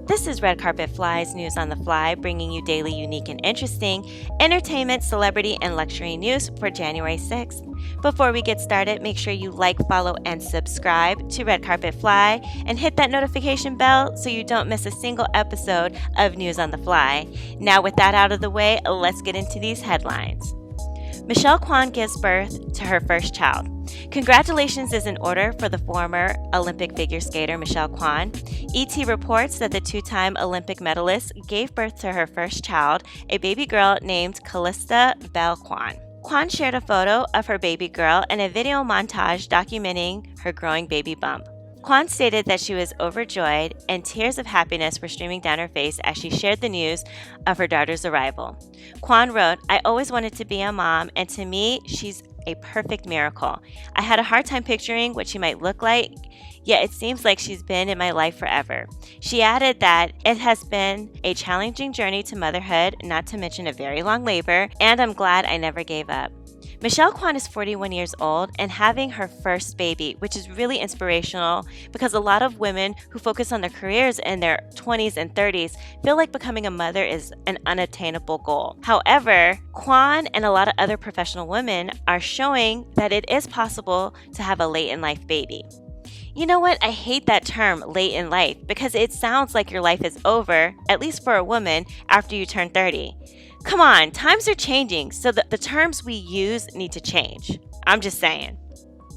This is Red Carpet Fly's News on the Fly, bringing you daily unique and interesting entertainment, celebrity, and luxury news for January 6th. Before we get started, make sure you like, follow, and subscribe to Red Carpet Fly and hit that notification bell so you don't miss a single episode of News on the Fly. Now, with that out of the way, let's get into these headlines. Michelle Kwan gives birth to her first child. Congratulations is in order for the former Olympic figure skater Michelle Kwan. ET reports that the two-time Olympic medalist gave birth to her first child, a baby girl named Callista Bell Kwan. Kwan shared a photo of her baby girl and a video montage documenting her growing baby bump. Kwan stated that she was overjoyed and tears of happiness were streaming down her face as she shared the news of her daughter's arrival. Kwan wrote, "I always wanted to be a mom, and to me, she's a perfect miracle. I had a hard time picturing what she might look like, yet it seems like she's been in my life forever." She added that it has been a challenging journey to motherhood, not to mention a very long labor, and I'm glad I never gave up. Michelle Kwan is 41 years old and having her first baby, which is really inspirational because a lot of women who focus on their careers in their 20s and 30s feel like becoming a mother is an unattainable goal. However, Kwan and a lot of other professional women are showing that it is possible to have a late-in-life baby. You know what? I hate that term, late in life, because it sounds like your life is over, at least for a woman, after you turn 30. Come on, times are changing, so the terms we use need to change. I'm just saying.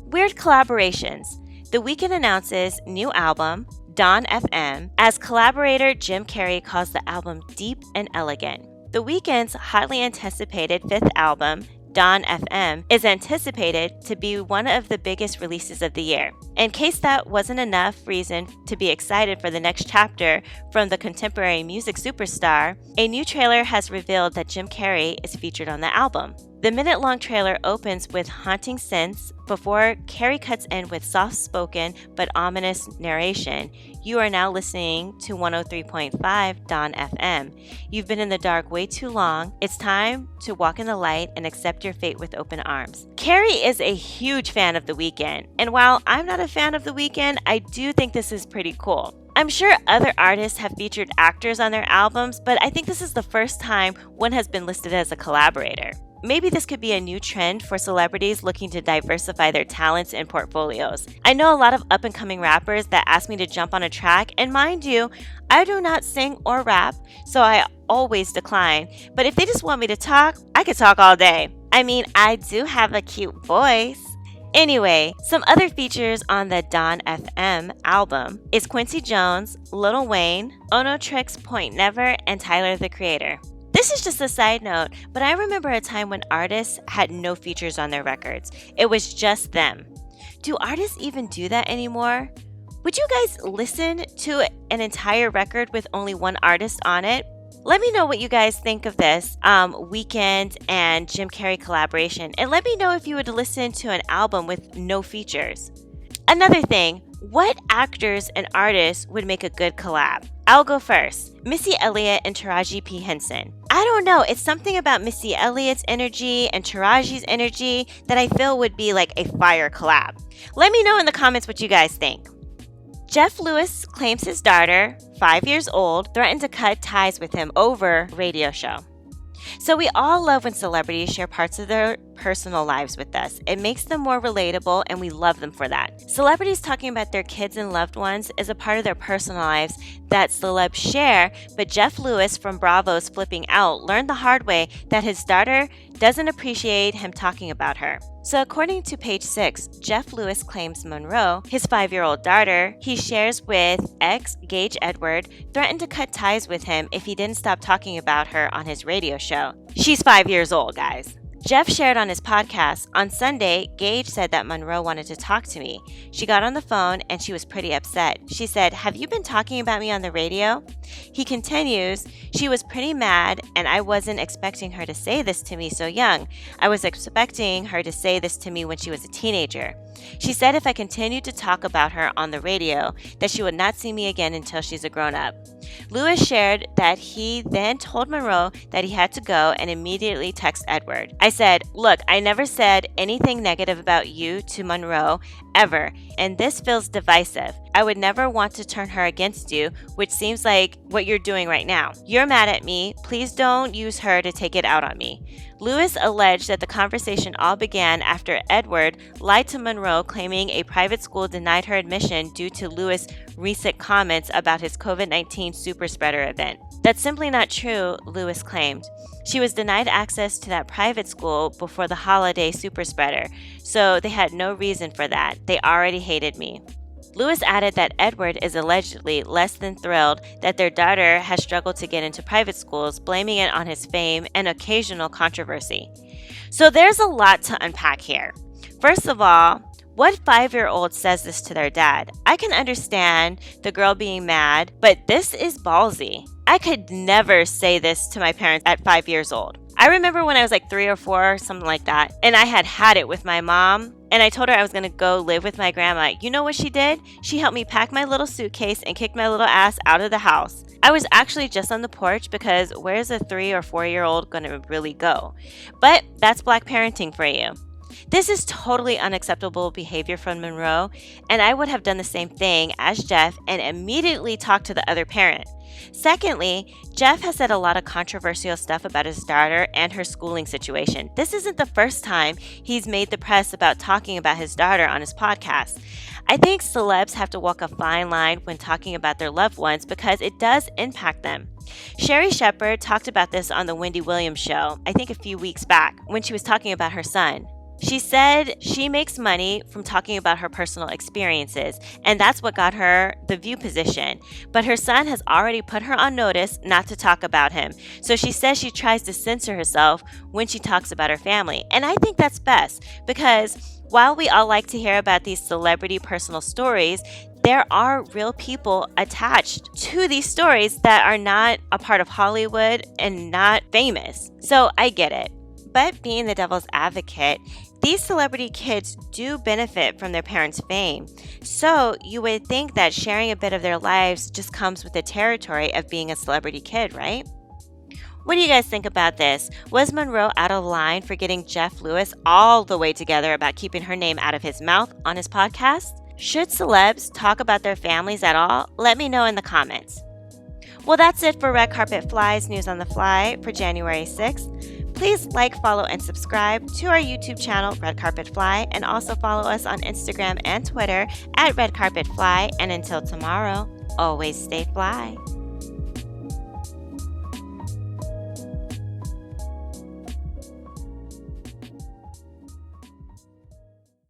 Weird collaborations. The Weeknd announces new album, Dawn FM, as collaborator Jim Carrey calls the album deep and elegant. The Weeknd's hotly anticipated fifth album, Dawn FM, is anticipated to be one of the biggest releases of the year. In case that wasn't enough reason to be excited for the next chapter from the contemporary music superstar, a new trailer has revealed that Jim Carrey is featured on the album. The minute-long trailer opens with haunting synths before Carrey cuts in with soft-spoken but ominous narration. You are now listening to 103.5 Dawn FM. You've been in the dark way too long. It's time to walk in the light and accept your fate with open arms. Carrey is a huge fan of The Weeknd, and while I'm not a fan of The Weeknd, I do think this is pretty cool. I'm sure other artists have featured actors on their albums, but I think this is the first time one has been listed as a collaborator. Maybe this could be a new trend for celebrities looking to diversify their talents and portfolios. I know a lot of up-and-coming rappers that ask me to jump on a track, and mind you, I do not sing or rap, so I always decline. But if they just want me to talk, I could talk all day. I mean, I do have a cute voice. Anyway, some other features on the Dawn FM album is Quincy Jones, Lil Wayne, Ono Tricks, Point Never, and Tyler the Creator. This is just a side note, but I remember a time when artists had no features on their records. It was just them. Do artists even do that anymore? Would you guys listen to an entire record with only one artist on it? Let me know what you guys think of this Weeknd and Jim Carrey collaboration, and let me know if you would listen to an album with no features. Another thing, what actors and artists would make a good collab? I'll go first. Missy Elliott and Taraji P. Henson. I don't know, it's something about Missy Elliott's energy and Taraji's energy that I feel would be like a fire collab. Let me know in the comments what you guys think. Jeff Lewis claims his daughter, 5 years old, threatened to cut ties with him over a radio show. So we all love when celebrities share parts of their personal lives with us. It makes them more relatable, and we love them for that. Celebrities talking about their kids and loved ones is a part of their personal lives that celebs share, but Jeff Lewis from Bravo's Flipping Out learned the hard way that his daughter doesn't appreciate him talking about her. So according to Page 6, Jeff Lewis claims Monroe, his 5-year-old daughter, he shares with ex Gage Edward, threatened to cut ties with him if he didn't stop talking about her on his radio show. She's 5 years old, guys. Jeff shared on his podcast, on Sunday, Gage said that Monroe wanted to talk to me. She got on the phone and she was pretty upset. She said, "Have you been talking about me on the radio?" He continues, "She was pretty mad and I wasn't expecting her to say this to me so young. I was expecting her to say this to me when she was a teenager. She said if I continued to talk about her on the radio, that she would not see me again until she's a grown-up." Lewis shared that he then told Monroe that he had to go and immediately text Edward. "I said, look, I never said anything negative about you to Monroe ever, and this feels divisive. I would never want to turn her against you, which seems like what you're doing right now. You're mad at me. Please don't use her to take it out on me. Lewis alleged that the conversation all began after Edward lied to Monroe, claiming a private school denied her admission due to Lewis' recent comments about his COVID-19 superspreader event. That's simply not true, Lewis claimed. She was denied access to that private school before the holiday superspreader, so they had no reason for that. They already hated me. Lewis added that Edward is allegedly less than thrilled that their daughter has struggled to get into private schools, blaming it on his fame and occasional controversy. So there's a lot to unpack here. First of all, what 5-year-old says this to their dad? I can understand the girl being mad, but this is ballsy. I could never say this to my parents at 5 years old. I remember when I was like 3 or 4, something like that, and I had it with my mom, and I told her I was going to go live with my grandma. You know what she did? She helped me pack my little suitcase and kicked my little ass out of the house. I was actually just on the porch because where's a 3 or 4-year-old going to really go? But that's Black parenting for you. This is totally unacceptable behavior from Monroe, and I would have done the same thing as Jeff and immediately talked to the other parent. Secondly, Jeff has said a lot of controversial stuff about his daughter and her schooling situation. This isn't the first time he's made the press about talking about his daughter on his podcast. I think celebs have to walk a fine line when talking about their loved ones because it does impact them. Sherri Shepherd talked about this on the Wendy Williams show, I think a few weeks back, when she was talking about her son. She said she makes money from talking about her personal experiences, and that's what got her the View position. But her son has already put her on notice not to talk about him. So she says she tries to censor herself when she talks about her family. And I think that's best because while we all like to hear about these celebrity personal stories, there are real people attached to these stories that are not a part of Hollywood and not famous. So I get it. But being the devil's advocate, these celebrity kids do benefit from their parents' fame. So you would think that sharing a bit of their lives just comes with the territory of being a celebrity kid, right? What do you guys think about this? Was Monroe out of line for getting Jeff Lewis all the way together about keeping her name out of his mouth on his podcast? Should celebs talk about their families at all? Let me know in the comments. Well, that's it for Red Carpet Fly's News on the Fly for January 6th. Please like, follow, and subscribe to our YouTube channel, Red Carpet Fly, and also follow us on Instagram and Twitter at Red Carpet Fly. And until tomorrow, always stay fly.